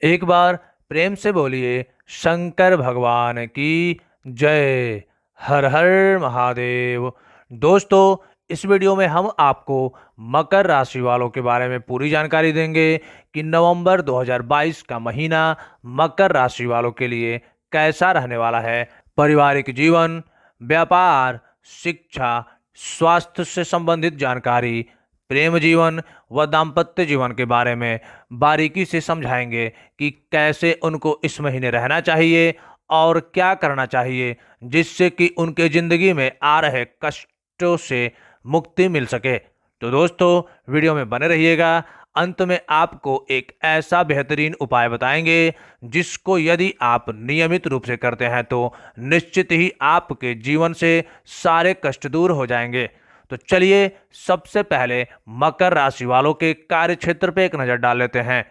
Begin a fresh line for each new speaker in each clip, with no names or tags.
एक बार प्रेम से बोलिए शंकर भगवान की जय। हर हर महादेव। दोस्तों, इस वीडियो में हम आपको मकर राशि वालों के बारे में पूरी जानकारी देंगे कि नवंबर 2022 का महीना मकर राशि वालों के लिए कैसा रहने वाला है। पारिवारिक जीवन, व्यापार, शिक्षा, स्वास्थ्य से संबंधित जानकारी, प्रेम जीवन व दाम्पत्य जीवन के बारे में बारीकी से समझाएंगे कि कैसे उनको इस महीने रहना चाहिए और क्या करना चाहिए जिससे कि उनके जिंदगी में आ रहे कष्टों से मुक्ति मिल सके। तो दोस्तों, वीडियो में बने रहिएगा। अंत में आपको एक ऐसा बेहतरीन उपाय बताएंगे जिसको यदि आप नियमित रूप से करते हैं तो निश्चित ही आपके जीवन से सारे कष्ट दूर हो जाएंगे। तो चलिए सबसे पहले मकर राशि वालों के कार्य क्षेत्र पे एक नजर डाल लेते हैं।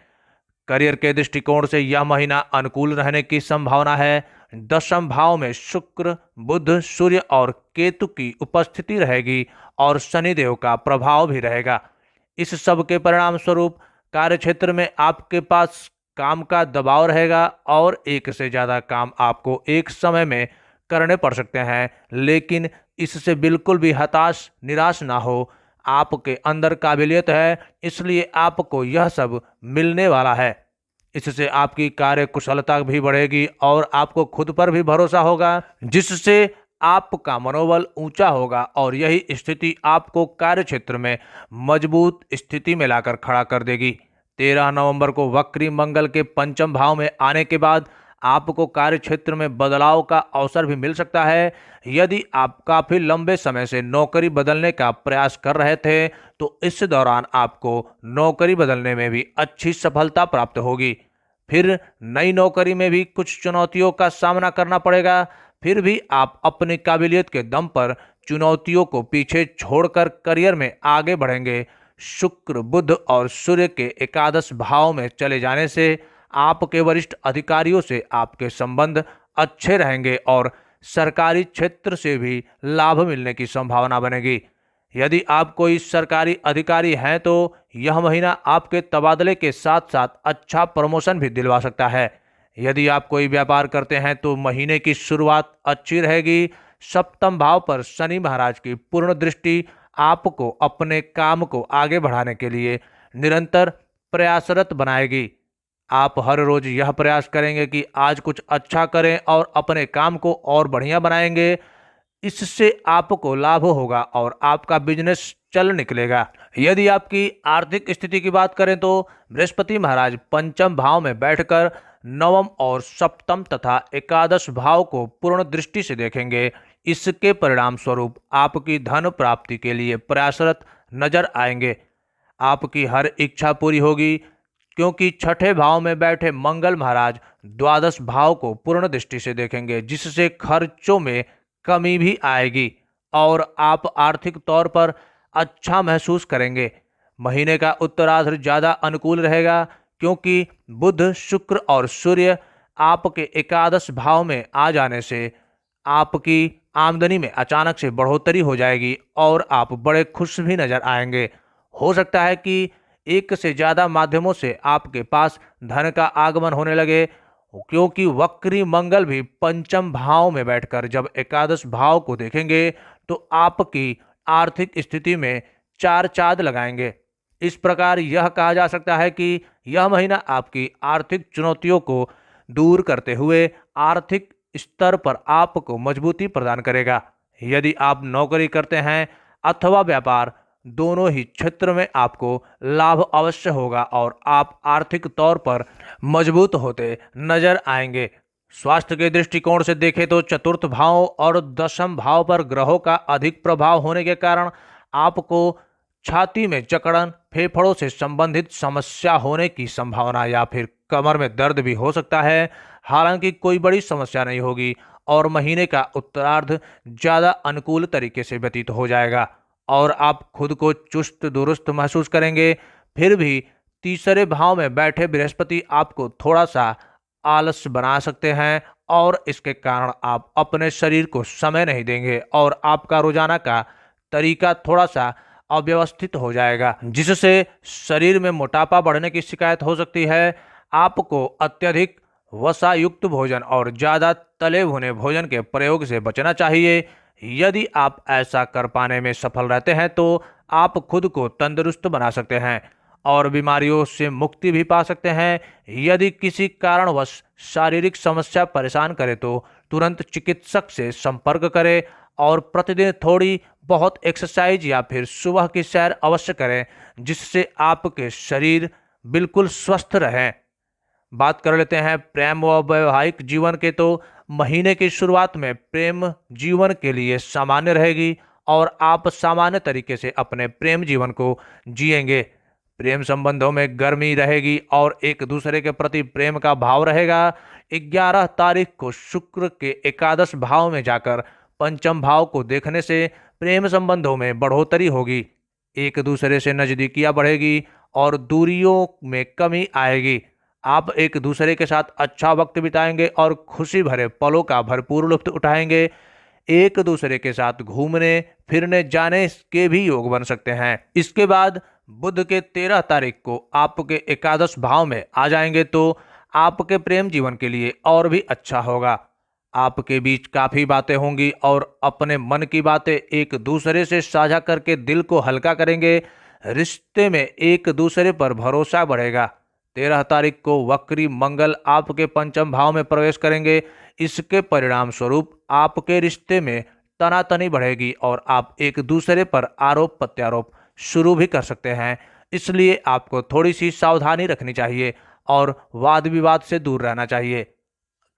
करियर के दृष्टिकोण से यह महीना अनुकूल रहने की संभावना है। दशम भाव में शुक्र, बुध, सूर्य और केतु की उपस्थिति रहेगी और शनिदेव का प्रभाव भी रहेगा। इस सब के परिणाम स्वरूप कार्य क्षेत्र में आपके पास काम का दबाव रहेगा और एक से ज्यादा काम आपको एक समय में करने पड़ सकते हैं, लेकिन इससे बिल्कुल भी हताश निराश ना हो। आपके अंदर काबिलियत है, इसलिए आपको यह सब मिलने वाला है। इससे आपकी कार्य कुशलता भी बढ़ेगी और आपको खुद पर भी भरोसा होगा, जिससे आपका मनोबल ऊंचा होगा और यही स्थिति आपको कार्य क्षेत्र में मजबूत स्थिति में लाकर खड़ा कर देगी। 13 नवंबर को वक्री मंगल के पंचम भाव में आने के बाद आपको कार्य क्षेत्र में बदलाव का अवसर भी मिल सकता है। यदि आप काफी लंबे समय से नौकरी बदलने का प्रयास कर रहे थे तो इस दौरान आपको नौकरी बदलने में भी अच्छी सफलता प्राप्त होगी। फिर नई नौकरी में भी कुछ चुनौतियों का सामना करना पड़ेगा, फिर भी आप अपनी काबिलियत के दम पर चुनौतियों को पीछे छोड़कर करियर में आगे बढ़ेंगे। शुक्र, बुध और सूर्य के एकादश भाव में चले जाने से आपके वरिष्ठ अधिकारियों से आपके संबंध अच्छे रहेंगे और सरकारी क्षेत्र से भी लाभ मिलने की संभावना बनेगी। यदि आप कोई सरकारी अधिकारी हैं तो यह महीना आपके तबादले के साथ साथ अच्छा प्रमोशन भी दिलवा सकता है। यदि आप कोई व्यापार करते हैं तो महीने की शुरुआत अच्छी रहेगी। सप्तम भाव पर शनि महाराज की पूर्ण दृष्टि आपको अपने काम को आगे बढ़ाने के लिए निरंतर प्रयासरत बनाएगी। आप हर रोज यह प्रयास करेंगे कि आज कुछ अच्छा करें और अपने काम को और बढ़िया बनाएंगे। इससे आपको लाभ होगा और आपका बिजनेस चल निकलेगा। यदि आपकी आर्थिक स्थिति की बात करें तो बृहस्पति महाराज पंचम भाव में बैठकर नवम और सप्तम तथा एकादश भाव को पूर्ण दृष्टि से देखेंगे। इसके परिणाम स्वरूप आपकी धन प्राप्ति के लिए प्रयासरत नजर आएंगे। आपकी हर इच्छा पूरी होगी क्योंकि छठे भाव में बैठे मंगल महाराज द्वादश भाव को पूर्ण दृष्टि से देखेंगे, जिससे खर्चों में कमी भी आएगी और आप आर्थिक तौर पर अच्छा महसूस करेंगे। महीने का उत्तरार्ध ज्यादा अनुकूल रहेगा क्योंकि बुध, शुक्र और सूर्य आपके एकादश भाव में आ जाने से आपकी आमदनी में अचानक से बढ़ोतरी हो जाएगी और आप बड़े खुश भी नजर आएंगे। हो सकता है कि एक से ज्यादा माध्यमों से आपके पास धन का आगमन होने लगे, क्योंकि वक्री मंगल भी पंचम भाव में बैठकर जब एकादश भाव को देखेंगे तो आपकी आर्थिक स्थिति में चार चांद लगाएंगे। इस प्रकार यह कहा जा सकता है कि यह महीना आपकी आर्थिक चुनौतियों को दूर करते हुए आर्थिक स्तर पर आपको मजबूती प्रदान करेगा। यदि आप नौकरी करते हैं अथवा व्यापार, दोनों ही क्षेत्र में आपको लाभ अवश्य होगा और आप आर्थिक तौर पर मजबूत होते नजर आएंगे। स्वास्थ्य के दृष्टिकोण से देखें तो चतुर्थ भाव और दशम भाव पर ग्रहों का अधिक प्रभाव होने के कारण आपको छाती में जकड़न, फेफड़ों से संबंधित समस्या होने की संभावना या फिर कमर में दर्द भी हो सकता है। हालांकि कोई बड़ी समस्या नहीं होगी और महीने का उत्तरार्ध ज्यादा अनुकूल तरीके से व्यतीत हो जाएगा और आप खुद को चुस्त दुरुस्त महसूस करेंगे। फिर भी तीसरे भाव में बैठे बृहस्पति आपको थोड़ा सा आलस बना सकते हैं और इसके कारण आप अपने शरीर को समय नहीं देंगे और आपका रोजाना का तरीका थोड़ा सा अव्यवस्थित हो जाएगा, जिससे शरीर में मोटापा बढ़ने की शिकायत हो सकती है। आपको अत्यधिक वसायुक्त भोजन और ज़्यादा तले भुने भोजन के प्रयोग से बचना चाहिए। यदि आप ऐसा कर पाने में सफल रहते हैं तो आप खुद को तंदुरुस्त बना सकते हैं और बीमारियों से मुक्ति भी पा सकते हैं। यदि किसी कारणवश शारीरिक समस्या परेशान करे तो तुरंत चिकित्सक से संपर्क करें और प्रतिदिन थोड़ी बहुत एक्सरसाइज या फिर सुबह की सैर अवश्य करें, जिससे आपके शरीर बिल्कुल स्वस्थ रहे। बात कर लेते हैं प्रेम व वैवाहिक जीवन के, तो महीने की शुरुआत में प्रेम जीवन के लिए सामान्य रहेगी और आप सामान्य तरीके से अपने प्रेम जीवन को जिएंगे। प्रेम संबंधों में गर्मी रहेगी और एक दूसरे के प्रति प्रेम का भाव रहेगा। 11 तारीख को शुक्र के एकादश भाव में जाकर पंचम भाव को देखने से प्रेम संबंधों में बढ़ोतरी होगी, एक दूसरे से नजदीकियां बढ़ेगी और दूरियों में कमी आएगी। आप एक दूसरे के साथ अच्छा वक्त बिताएंगे और खुशी भरे पलों का भरपूर लुत्फ उठाएंगे। एक दूसरे के साथ घूमने फिरने जाने के भी योग बन सकते हैं। इसके बाद बुध के 13 तारीख को आपके एकादश भाव में आ जाएंगे तो आपके प्रेम जीवन के लिए और भी अच्छा होगा। आपके बीच काफी बातें होंगी और अपने मन की बातें एक दूसरे से साझा करके दिल को हल्का करेंगे। रिश्ते में एक दूसरे पर भरोसा बढ़ेगा। 13 तारीख को वक्री मंगल आपके पंचम भाव में प्रवेश करेंगे। इसके परिणाम स्वरूप आपके रिश्ते में तनातनी बढ़ेगी और आप एक दूसरे पर आरोप प्रत्यारोप शुरू भी कर सकते हैं। इसलिए आपको थोड़ी सी सावधानी रखनी चाहिए और वाद विवाद से दूर रहना चाहिए।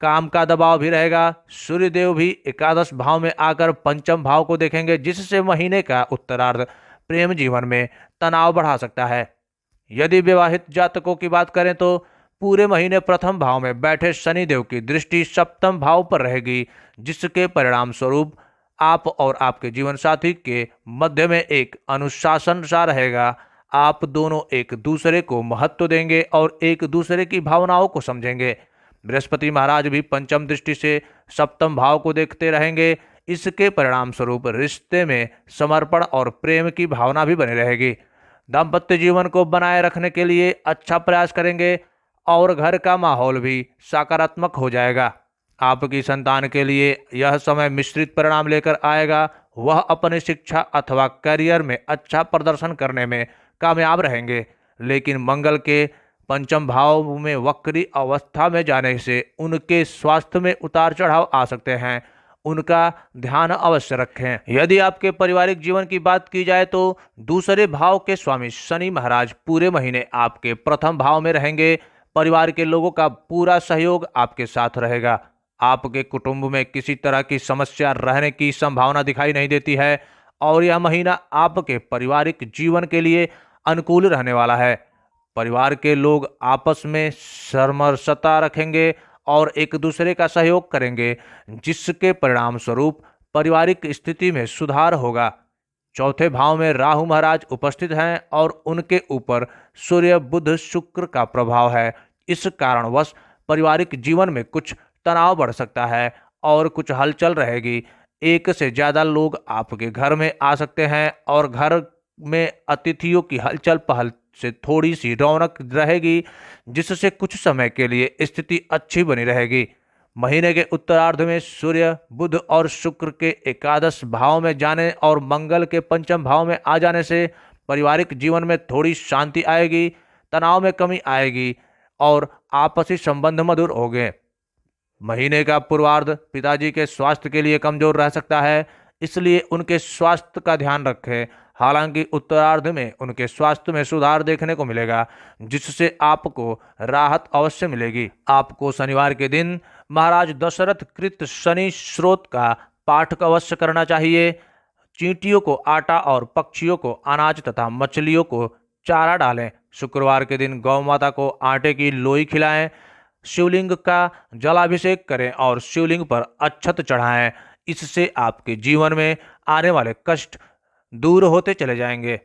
काम का दबाव भी रहेगा। सूर्यदेव भी एकादश भाव में आकर पंचम भाव को देखेंगे, जिससे महीने का उत्तरार्ध प्रेम जीवन में तनाव बढ़ा सकता है। यदि विवाहित जातकों की बात करें तो पूरे महीने प्रथम भाव में बैठे शनिदेव की दृष्टि सप्तम भाव पर रहेगी, जिसके परिणाम स्वरूप आप और आपके जीवन साथी के मध्य में एक अनुशासन सा रहेगा। आप दोनों एक दूसरे को महत्व देंगे और एक दूसरे की भावनाओं को समझेंगे। बृहस्पति महाराज भी पंचम दृष्टि से सप्तम भाव को देखते रहेंगे। इसके परिणाम स्वरूप रिश्ते में समर्पण और प्रेम की भावना भी बनी रहेगी। दाम्पत्य जीवन को बनाए रखने के लिए अच्छा प्रयास करेंगे और घर का माहौल भी सकारात्मक हो जाएगा। आपकी संतान के लिए यह समय मिश्रित परिणाम लेकर आएगा। वह अपनी शिक्षा अथवा करियर में अच्छा प्रदर्शन करने में कामयाब रहेंगे, लेकिन मंगल के पंचम भाव में वक्री अवस्था में जाने से उनके स्वास्थ्य में उतार चढ़ाव आ सकते हैं। उनका ध्यान अवश्य रखें। यदि आपके पारिवारिक जीवन की बात की जाए तो दूसरे भाव के स्वामी शनि महाराज पूरे महीने आपके प्रथम भाव में रहेंगे। परिवार के लोगों का पूरा सहयोग आपके साथ रहेगा। आपके कुटुंब में किसी तरह की समस्या रहने की संभावना दिखाई नहीं देती है और यह महीना आपके पारिवारिक जीवन के लिए अनुकूल रहने वाला है। परिवार के लोग आपस में समरसता रखेंगे और एक दूसरे का सहयोग करेंगे, जिसके परिणाम स्वरूप पारिवारिक स्थिति में सुधार होगा। चौथे भाव में राहु महाराज उपस्थित हैं और उनके ऊपर सूर्य बुध शुक्र का प्रभाव है। इस कारणवश पारिवारिक जीवन में कुछ तनाव बढ़ सकता है और कुछ हलचल रहेगी। एक से ज्यादा लोग आपके घर में आ सकते हैं और घर में अतिथियों की हलचल पहल से थोड़ी सी रौनक रहेगी, जिससे कुछ समय के लिए स्थिति अच्छी बनी रहेगी। महीने के उत्तरार्ध में सूर्य बुध और शुक्र के एकादश भाव में जाने और मंगल के पंचम भाव में आ जाने से पारिवारिक जीवन में थोड़ी शांति आएगी, तनाव में कमी आएगी और आपसी संबंध मधुर होंगे। महीने का पूर्वार्ध पिताजी के स्वास्थ्य के लिए कमजोर रह सकता है, इसलिए उनके स्वास्थ्य का ध्यान रखें। हालांकि उत्तरार्ध में उनके स्वास्थ्य में सुधार देखने को मिलेगा, जिससे आपको राहत अवश्य मिलेगी। आपको शनिवार के दिन महाराज दशरथ कृत शनि स्रोत का पाठ अवश्य करना चाहिए। चींटियों को आटा और पक्षियों को अनाज तथा मछलियों को चारा डालें। शुक्रवार के दिन गौ माता को आटे की लोई खिलाएं। शिवलिंग का जलाभिषेक करें और शिवलिंग पर अक्षत चढ़ाएं। इससे आपके जीवन में आने वाले कष्ट दूर होते चले जाएंगे।